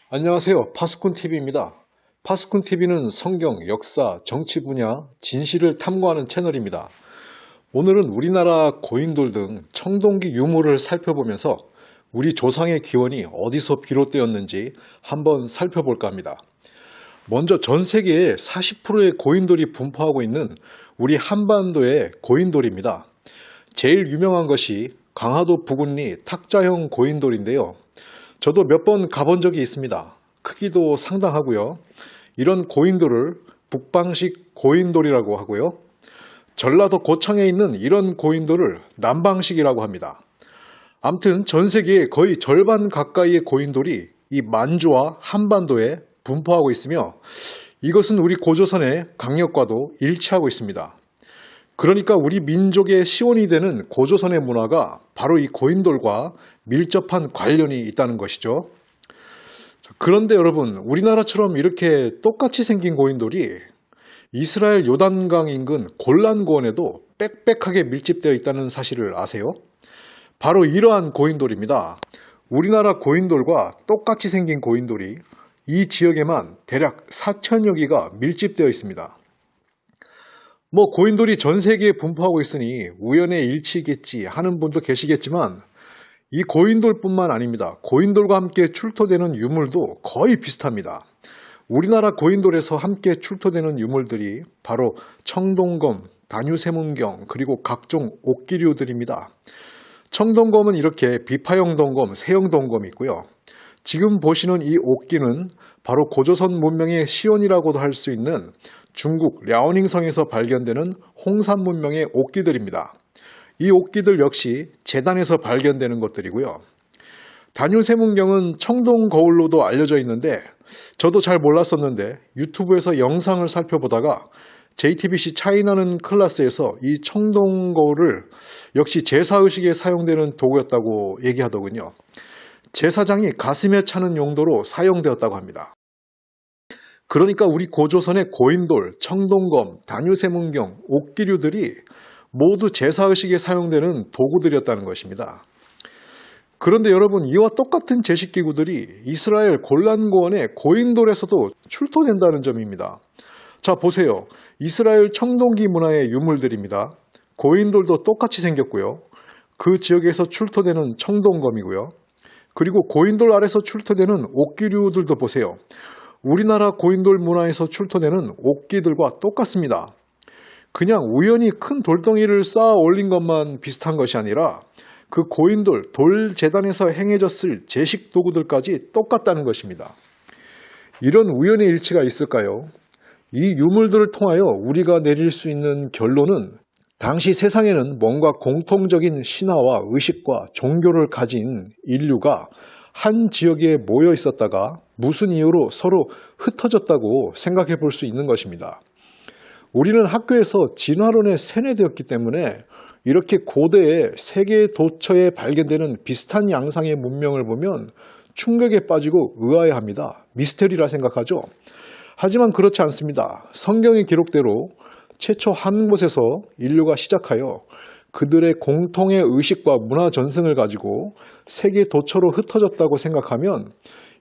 안녕하세요. 파수꾼TV입니다. 파수꾼TV는 성경, 역사, 정치 분야, 진실을 탐구하는 채널입니다. 오늘은 우리나라 고인돌 등 청동기 유물을 살펴보면서 우리 조상의 기원이 어디서 비롯되었는지 한번 살펴볼까 합니다. 먼저 전 세계에 40%의 고인돌이 분포하고 있는 우리 한반도의 고인돌입니다. 제일 유명한 것이 강화도 부군리 탁자형 고인돌인데요. 저도 몇 번 가본 적이 있습니다. 크기도 상당하고요. 이런 고인돌을 북방식 고인돌이라고 하고요. 전라도 고창에 있는 이런 고인돌을 남방식이라고 합니다. 아무튼 전 세계의 거의 절반 가까이의 고인돌이 이 만주와 한반도에 분포하고 있으며 이것은 우리 고조선의 강력과도 일치하고 있습니다. 그러니까 우리 민족의 시원이 되는 고조선의 문화가 바로 이 고인돌과 밀접한 관련이 있다는 것이죠. 그런데 여러분, 우리나라처럼 이렇게 똑같이 생긴 고인돌이 이스라엘 요단강 인근 골란고원에도 빽빽하게 밀집되어 있다는 사실을 아세요? 바로 이러한 고인돌입니다. 우리나라 고인돌과 똑같이 생긴 고인돌이 이 지역에만 대략 4천여 개가 밀집되어 있습니다. 고인돌이 전 세계에 분포하고 있으니 우연의 일치겠지 하는 분도 계시겠지만 이 고인돌뿐만 아닙니다. 고인돌과 함께 출토되는 유물도 거의 비슷합니다. 우리나라 고인돌에서 함께 출토되는 유물들이 바로 청동검, 다뉴세문경, 그리고 각종 옥기류들입니다. 청동검은 이렇게 비파형 동검, 세형 동검이 있고요. 지금 보시는 이 옥기는 바로 고조선 문명의 시온이라고도 할 수 있는 중국 랴오닝성에서 발견되는 홍산 문명의 옥기들입니다. 이 옥기들 역시 제단에서 발견되는 것들이고요. 다뉴세문경은 청동 거울로도 알려져 있는데 저도 잘 몰랐었는데 유튜브에서 영상을 살펴보다가 JTBC 차이나는 클래스에서 이 청동 거울을 역시 제사의식에 사용되는 도구였다고 얘기하더군요. 제사장이 가슴에 차는 용도로 사용되었다고 합니다. 그러니까 우리 고조선의 고인돌, 청동검, 다뉴세문경, 옥기류들이 모두 제사의식에 사용되는 도구들이었다는 것입니다. 그런데 여러분, 이와 똑같은 제식기구들이 이스라엘 골란고원의 고인돌에서도 출토된다는 점입니다. 자, 보세요. 이스라엘 청동기 문화의 유물들입니다. 고인돌도 똑같이 생겼고요. 그 지역에서 출토되는 청동검이고요. 그리고 고인돌 아래서 출토되는 옥기류들도 보세요. 우리나라 고인돌 문화에서 출토되는 옥기들과 똑같습니다. 그냥 우연히 큰 돌덩이를 쌓아 올린 것만 비슷한 것이 아니라 그 고인돌, 돌 재단에서 행해졌을 제식 도구들까지 똑같다는 것입니다. 이런 우연의 일치가 있을까요? 이 유물들을 통하여 우리가 내릴 수 있는 결론은 당시 세상에는 뭔가 공통적인 신화와 의식과 종교를 가진 인류가 한 지역에 모여 있었다가 무슨 이유로 서로 흩어졌다고 생각해 볼 수 있는 것입니다. 우리는 학교에서 진화론에 세뇌되었기 때문에 이렇게 고대의 세계 도처에 발견되는 비슷한 양상의 문명을 보면 충격에 빠지고 의아해합니다. 미스테리라 생각하죠. 하지만 그렇지 않습니다. 성경의 기록대로 최초 한 곳에서 인류가 시작하여 그들의 공통의 의식과 문화 전승을 가지고 세계 도처로 흩어졌다고 생각하면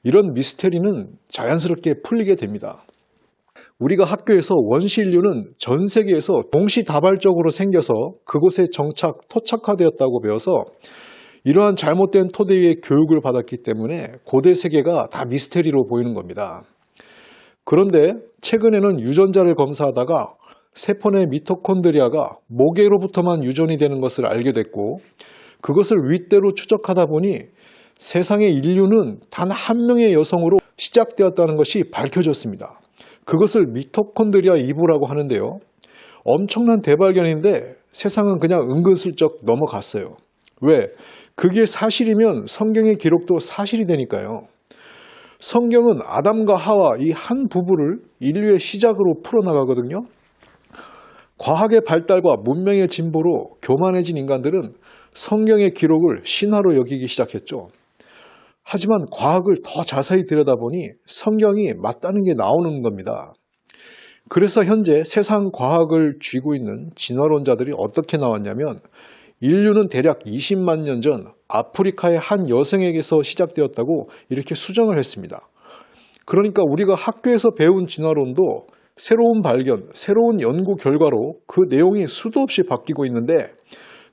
이런 미스테리는 자연스럽게 풀리게 됩니다. 우리가 학교에서 원시 인류는 전 세계에서 동시다발적으로 생겨서 그곳에 토착화되었다고 배워서 이러한 잘못된 토대 위에 교육을 받았기 때문에 고대 세계가 다 미스테리로 보이는 겁니다. 그런데 최근에는 유전자를 검사하다가 세포 내 미토콘드리아가 모계로부터만 유전이 되는 것을 알게 됐고 그것을 윗대로 추적하다 보니 세상의 인류는 단 한 명의 여성으로 시작되었다는 것이 밝혀졌습니다. 그것을 미토콘드리아 이부라고 하는데요. 엄청난 대발견인데 세상은 그냥 은근슬쩍 넘어갔어요. 왜? 그게 사실이면 성경의 기록도 사실이 되니까요. 성경은 아담과 하와 이 한 부부를 인류의 시작으로 풀어나가거든요. 과학의 발달과 문명의 진보로 교만해진 인간들은 성경의 기록을 신화로 여기기 시작했죠. 하지만 과학을 더 자세히 들여다보니 성경이 맞다는 게 나오는 겁니다. 그래서 현재 세상 과학을 쥐고 있는 진화론자들이 어떻게 나왔냐면 인류는 대략 20만 년 전 아프리카의 한 여성에게서 시작되었다고 이렇게 수정을 했습니다. 그러니까 우리가 학교에서 배운 진화론도 새로운 발견, 새로운 연구 결과로 그 내용이 수도 없이 바뀌고 있는데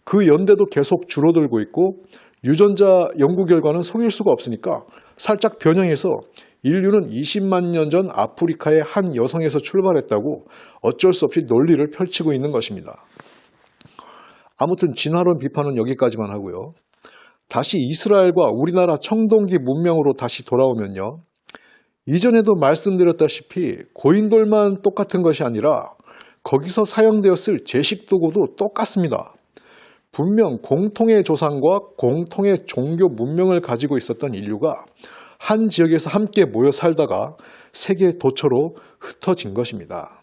그 연대도 계속 줄어들고 있고 유전자 연구 결과는 속일 수가 없으니까 살짝 변형해서 인류는 20만 년 전 아프리카의 한 여성에서 출발했다고 어쩔 수 없이 논리를 펼치고 있는 것입니다. 아무튼 진화론 비판은 여기까지만 하고요. 다시 이스라엘과 우리나라 청동기 문명으로 다시 돌아오면요. 이전에도 말씀드렸다시피 고인돌만 똑같은 것이 아니라 거기서 사용되었을 제식 도구도 똑같습니다. 분명 공통의 조상과 공통의 종교 문명을 가지고 있었던 인류가 한 지역에서 함께 모여 살다가 세계 도처로 흩어진 것입니다.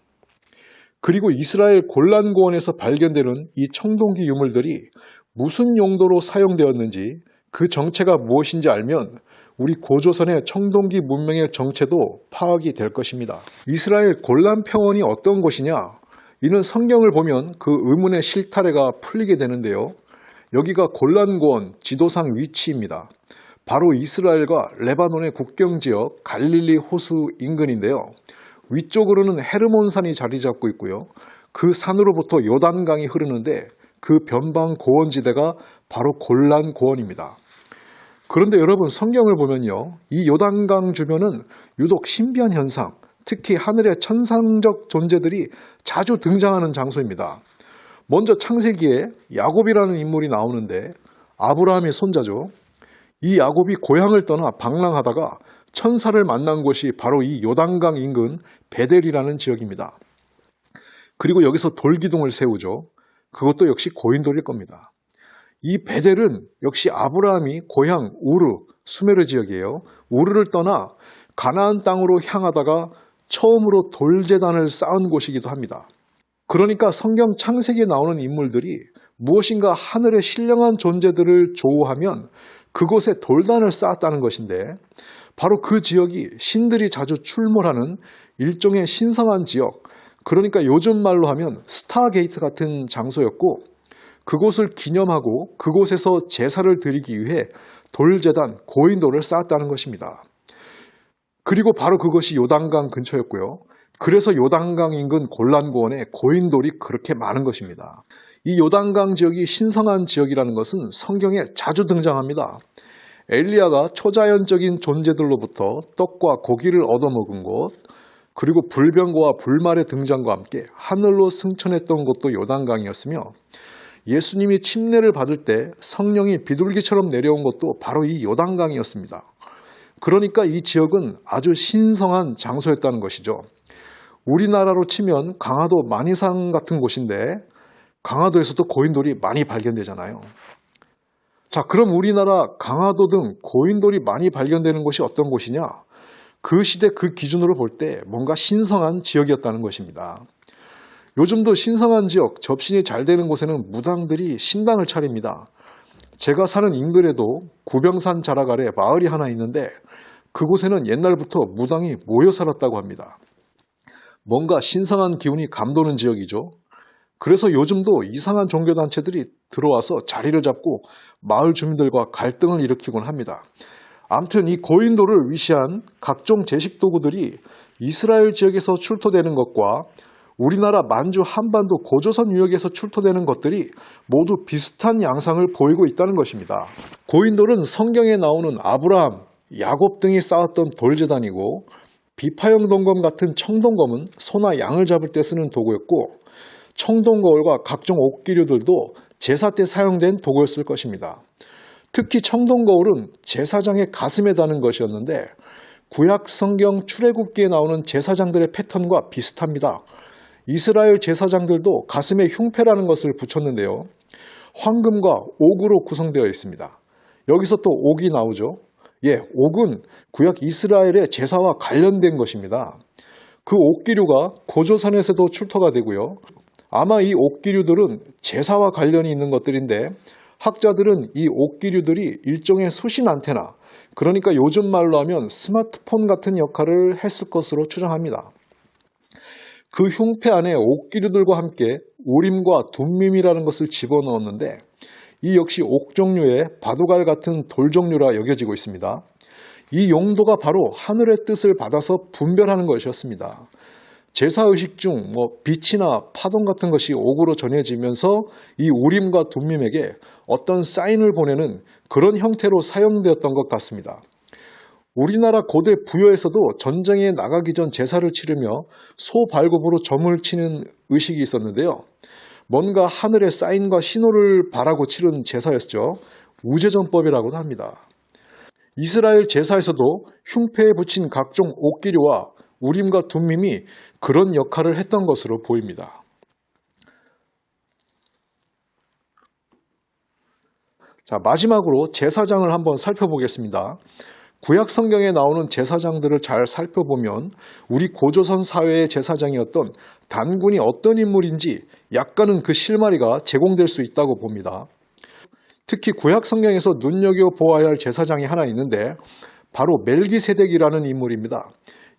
그리고 이스라엘 골란고원에서 발견되는 이 청동기 유물들이 무슨 용도로 사용되었는지 그 정체가 무엇인지 알면 우리 고조선의 청동기 문명의 정체도 파악이 될 것입니다. 이스라엘 골란 평원이 어떤 곳이냐? 이는 성경을 보면 그 의문의 실타래가 풀리게 되는데요. 여기가 골란고원 지도상 위치입니다. 바로 이스라엘과 레바논의 국경지역 갈릴리 호수 인근인데요. 위쪽으로는 헤르몬산이 자리 잡고 있고요. 그 산으로부터 요단강이 흐르는데 그 변방 고원지대가 바로 골란고원입니다. 그런데 여러분 성경을 보면요. 이 요단강 주변은 유독 신비한 현상, 특히 하늘의 천상적 존재들이 자주 등장하는 장소입니다. 먼저 창세기에 야곱이라는 인물이 나오는데 아브라함의 손자죠. 이 야곱이 고향을 떠나 방랑하다가 천사를 만난 곳이 바로 이 요단강 인근 베델이라는 지역입니다. 그리고 여기서 돌기둥을 세우죠. 그것도 역시 고인돌일 겁니다. 이 베델은 역시 아브라함이 고향 우르, 수메르 지역이에요. 우르를 떠나 가나안 땅으로 향하다가 처음으로 돌제단을 쌓은 곳이기도 합니다. 그러니까 성경 창세기에 나오는 인물들이 무엇인가 하늘의 신령한 존재들을 조우하면 그곳에 돌단을 쌓았다는 것인데 바로 그 지역이 신들이 자주 출몰하는 일종의 신성한 지역, 그러니까 요즘 말로 하면 스타게이트 같은 장소였고 그곳을 기념하고 그곳에서 제사를 드리기 위해 돌제단, 고인돌을 쌓았다는 것입니다. 그리고 바로 그것이 요단강 근처였고요. 그래서 요단강 인근 골란고원에 고인돌이 그렇게 많은 것입니다. 이 요단강 지역이 신성한 지역이라는 것은 성경에 자주 등장합니다. 엘리야가 초자연적인 존재들로부터 떡과 고기를 얻어먹은 곳, 그리고 불병거와 불말의 등장과 함께 하늘로 승천했던 곳도 요단강이었으며 예수님이 침례를 받을 때 성령이 비둘기처럼 내려온 것도 바로 이 요단강이었습니다. 그러니까 이 지역은 아주 신성한 장소였다는 것이죠. 우리나라로 치면 강화도 만이산 같은 곳인데 강화도에서도 고인돌이 많이 발견되잖아요. 자, 그럼 우리나라 강화도 등 고인돌이 많이 발견되는 곳이 어떤 곳이냐? 그 시대 그 기준으로 볼 때 뭔가 신성한 지역이었다는 것입니다. 요즘도 신성한 지역, 접신이 잘 되는 곳에는 무당들이 신당을 차립니다. 제가 사는 인근에도 구병산 자락 아래 마을이 하나 있는데 그곳에는 옛날부터 무당이 모여 살았다고 합니다. 뭔가 신성한 기운이 감도는 지역이죠. 그래서 요즘도 이상한 종교단체들이 들어와서 자리를 잡고 마을 주민들과 갈등을 일으키곤 합니다. 아무튼 이 고인돌을 위시한 각종 제식 도구들이 이스라엘 지역에서 출토되는 것과 우리나라 만주 한반도 고조선 유역에서 출토되는 것들이 모두 비슷한 양상을 보이고 있다는 것입니다. 고인돌은 성경에 나오는 아브라함, 야곱 등이 쌓았던 돌제단이고 비파형 동검 같은 청동검은 소나 양을 잡을 때 쓰는 도구였고 청동거울과 각종 옥기류들도 제사 때 사용된 도구였을 것입니다. 특히 청동거울은 제사장의 가슴에 다는 것이었는데 구약 성경 출애굽기에 나오는 제사장들의 패턴과 비슷합니다. 이스라엘 제사장들도 가슴에 흉패라는 것을 붙였는데요. 황금과 옥으로 구성되어 있습니다. 여기서 또 옥이 나오죠. 옥은 구약 이스라엘의 제사와 관련된 것입니다. 그 옥기류가 고조선에서도 출토가 되고요. 아마 이 옥기류들은 제사와 관련이 있는 것들인데 학자들은 이 옥기류들이 일종의 수신 안테나, 그러니까 요즘 말로 하면 스마트폰 같은 역할을 했을 것으로 추정합니다. 그 흉패 안에 옥기류들과 함께 우림과 둠밈이라는 것을 집어넣었는데 이 역시 옥 종류의 바둑알 같은 돌 종류라 여겨지고 있습니다. 이 용도가 바로 하늘의 뜻을 받아서 분별하는 것이었습니다. 제사의식 중 빛이나 파동 같은 것이 옥으로 전해지면서 이 우림과 둠밈에게 어떤 사인을 보내는 그런 형태로 사용되었던 것 같습니다. 우리나라 고대 부여에서도 전쟁에 나가기 전 제사를 치르며 소 발굽으로 점을 치는 의식이 있었는데요. 뭔가 하늘의 사인과 신호를 바라고 치른 제사였죠. 우제전법이라고도 합니다. 이스라엘 제사에서도 흉패에 붙인 각종 옥기류와 우림과 둠밈이 그런 역할을 했던 것으로 보입니다. 자, 마지막으로 제사장을 한번 살펴보겠습니다. 구약 성경에 나오는 제사장들을 잘 살펴보면 우리 고조선 사회의 제사장이었던 단군이 어떤 인물인지 약간은 그 실마리가 제공될 수 있다고 봅니다. 특히 구약 성경에서 눈여겨보아야 할 제사장이 하나 있는데 바로 멜기세덱이라는 인물입니다.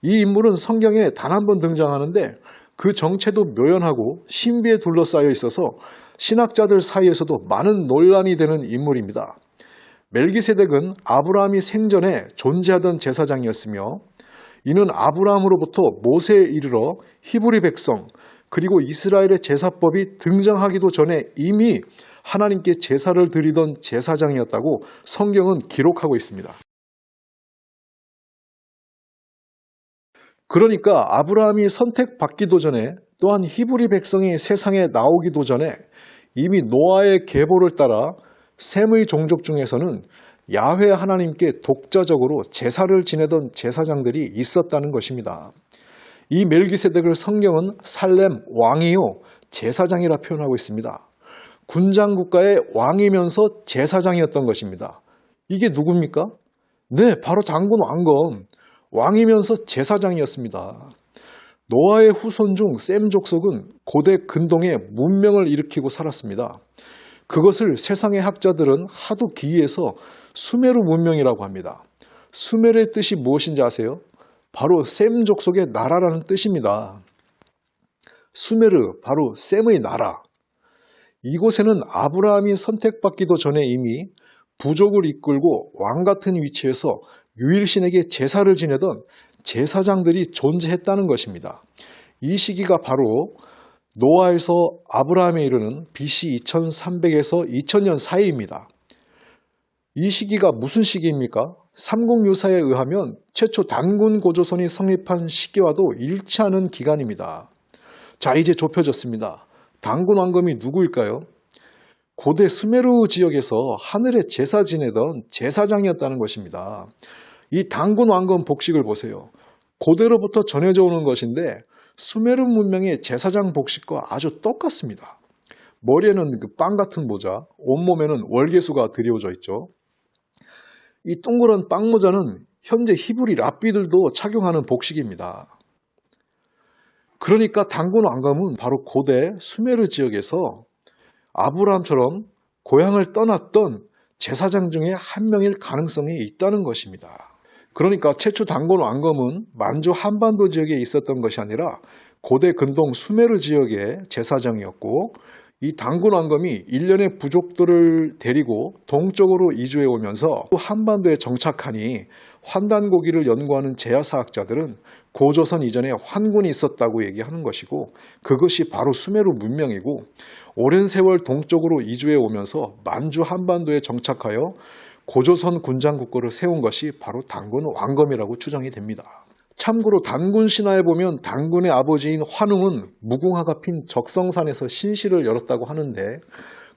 이 인물은 성경에 단 한 번 등장하는데 그 정체도 묘연하고 신비에 둘러싸여 있어서 신학자들 사이에서도 많은 논란이 되는 인물입니다. 멜기세덱은 아브라함이 생전에 존재하던 제사장이었으며 이는 아브라함으로부터 모세에 이르러 히브리 백성 그리고 이스라엘의 제사법이 등장하기도 전에 이미 하나님께 제사를 드리던 제사장이었다고 성경은 기록하고 있습니다. 그러니까 아브라함이 선택받기도 전에 또한 히브리 백성이 세상에 나오기도 전에 이미 노아의 계보를 따라 셈의 종족 중에서는 야훼 하나님께 독자적으로 제사를 지내던 제사장들이 있었다는 것입니다. 이 멜기세덱을 성경은 살렘 왕이요 제사장이라 표현하고 있습니다. 군장 국가의 왕이면서 제사장이었던 것입니다. 이게 누굽니까? 네, 바로 단군 왕검. 왕이면서 제사장이었습니다. 노아의 후손 중 셈 족속은 고대 근동에 문명을 일으키고 살았습니다. 그것을 세상의 학자들은 하도 기이해서 수메르 문명이라고 합니다. 수메르의 뜻이 무엇인지 아세요? 바로 셈 족속의 나라라는 뜻입니다. 수메르, 바로 셈의 나라. 이곳에는 아브라함이 선택받기도 전에 이미 부족을 이끌고 왕 같은 위치에서 유일신에게 제사를 지내던 제사장들이 존재했다는 것입니다. 이 시기가 바로 노아에서 아브라함에 이르는 BC 2300에서 2000년 사이입니다. 이 시기가 무슨 시기입니까? 삼국유사에 의하면 최초 단군 고조선이 성립한 시기와도 일치하는 기간입니다. 자, 이제 좁혀졌습니다. 단군 왕검이 누구일까요? 고대 수메르 지역에서 하늘의 제사 지내던 제사장이었다는 것입니다. 이 단군 왕검 복식을 보세요. 고대로부터 전해져 오는 것인데 수메르 문명의 제사장 복식과 아주 똑같습니다. 머리에는 그 빵 같은 모자, 온몸에는 월계수가 드리워져 있죠. 이 동그란 빵 모자는 현재 히브리 랍비들도 착용하는 복식입니다. 그러니까 단군 왕검은 바로 고대 수메르 지역에서 아브라함처럼 고향을 떠났던 제사장 중에 한 명일 가능성이 있다는 것입니다. 그러니까 최초 단군 왕검은 만주 한반도 지역에 있었던 것이 아니라 고대 근동 수메르 지역의 제사장이었고 이 단군 왕검이 일련의 부족들을 데리고 동쪽으로 이주해 오면서 한반도에 정착하니 환단고기를 연구하는 제야사학자들은 고조선 이전에 환군이 있었다고 얘기하는 것이고 그것이 바로 수메르 문명이고 오랜 세월 동쪽으로 이주해 오면서 만주 한반도에 정착하여 고조선 군장국고를 세운 것이 바로 단군 왕검이라고 추정이 됩니다. 참고로 단군 신화에 보면 단군의 아버지인 환웅은 무궁화가 핀 적성산에서 신시를 열었다고 하는데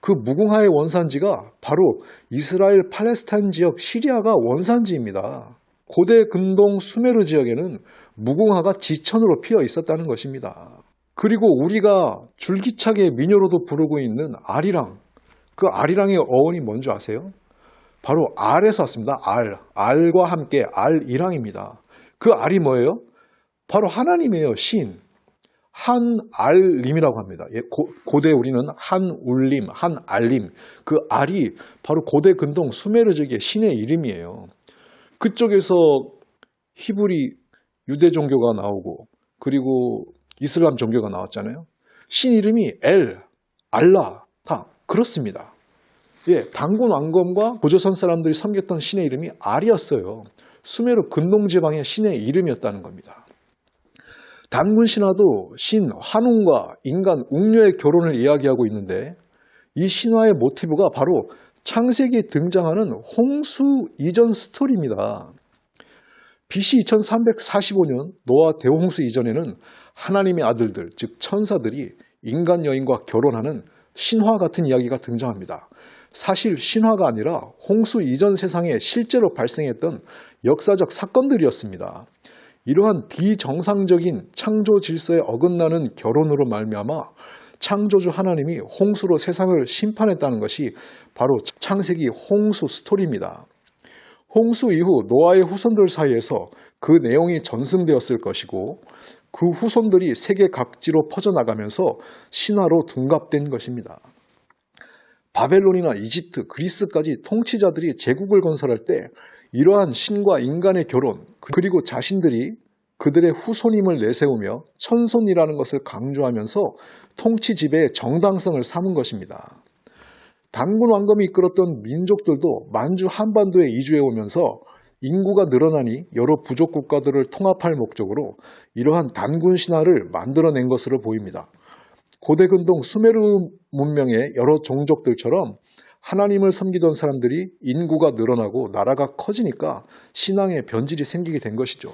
그 무궁화의 원산지가 바로 이스라엘 팔레스타인 지역 시리아가 원산지입니다. 고대 근동 수메르 지역에는 무궁화가 지천으로 피어 있었다는 것입니다. 그리고 우리가 줄기차게 민요로도 부르고 있는 아리랑, 그 아리랑의 어원이 뭔지 아세요? 바로 알에서 왔습니다. 알과 함께 알이랑입니다. 그 알이 뭐예요? 바로 하나님이에요. 신. 한알림이라고 합니다. 고대 우리는 한울림, 한알림. 그 알이 바로 고대 근동 수메르 지역의 신의 이름이에요. 그쪽에서 히브리 유대 종교가 나오고 그리고 이슬람 종교가 나왔잖아요. 신 이름이 알라 다 그렇습니다. 예, 단군 왕검과 고조선 사람들이 섬겼던 신의 이름이 알이었어요. 수메르 근동 지방의 신의 이름이었다는 겁니다. 단군 신화도 신 환웅과 인간 웅녀의 결혼을 이야기하고 있는데 이 신화의 모티브가 바로 창세기에 등장하는 홍수 이전 스토리입니다. BC 2345년 노아 대홍수 이전에는 하나님의 아들들, 즉 천사들이 인간 여인과 결혼하는 신화 같은 이야기가 등장합니다. 사실 신화가 아니라 홍수 이전 세상에 실제로 발생했던 역사적 사건들이었습니다. 이러한 비정상적인 창조 질서에 어긋나는 결혼으로 말미암아 창조주 하나님이 홍수로 세상을 심판했다는 것이 바로 창세기 홍수 스토리입니다. 홍수 이후 노아의 후손들 사이에서 그 내용이 전승되었을 것이고 그 후손들이 세계 각지로 퍼져나가면서 신화로 둔갑된 것입니다. 바벨론이나 이집트, 그리스까지 통치자들이 제국을 건설할 때 이러한 신과 인간의 결혼 그리고 자신들이 그들의 후손임을 내세우며 천손이라는 것을 강조하면서 통치 지배의 정당성을 삼은 것입니다. 단군 왕검이 이끌었던 민족들도 만주 한반도에 이주해 오면서 인구가 늘어나니 여러 부족 국가들을 통합할 목적으로 이러한 단군 신화를 만들어낸 것으로 보입니다. 고대 근동 수메르 문명의 여러 종족들처럼 하나님을 섬기던 사람들이 인구가 늘어나고 나라가 커지니까 신앙의 변질이 생기게 된 것이죠.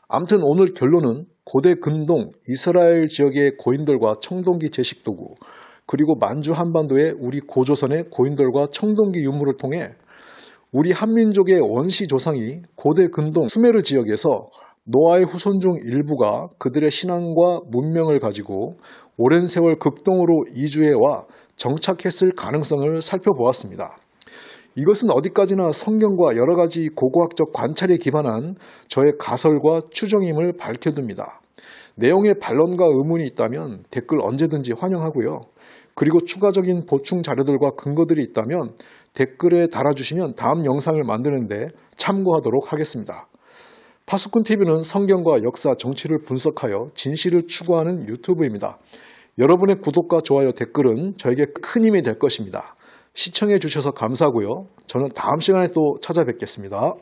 아무튼 오늘 결론은 고대 근동 이스라엘 지역의 고인돌과 청동기 제식도구 그리고 만주 한반도의 우리 고조선의 고인돌과 청동기 유물을 통해 우리 한민족의 원시 조상이 고대 근동 수메르 지역에서 노아의 후손 중 일부가 그들의 신앙과 문명을 가지고 오랜 세월 극동으로 이주해와 정착했을 가능성을 살펴보았습니다. 이것은 어디까지나 성경과 여러 가지 고고학적 관찰에 기반한 저의 가설과 추정임을 밝혀둡니다. 내용에 반론과 의문이 있다면 댓글 언제든지 환영하고요. 그리고 추가적인 보충 자료들과 근거들이 있다면 댓글에 달아주시면 다음 영상을 만드는데 참고하도록 하겠습니다. 파수꾼TV는 성경과 역사, 정치를 분석하여 진실을 추구하는 유튜브입니다. 여러분의 구독과 좋아요, 댓글은 저에게 큰 힘이 될 것입니다. 시청해 주셔서 감사하고요. 저는 다음 시간에 또 찾아뵙겠습니다.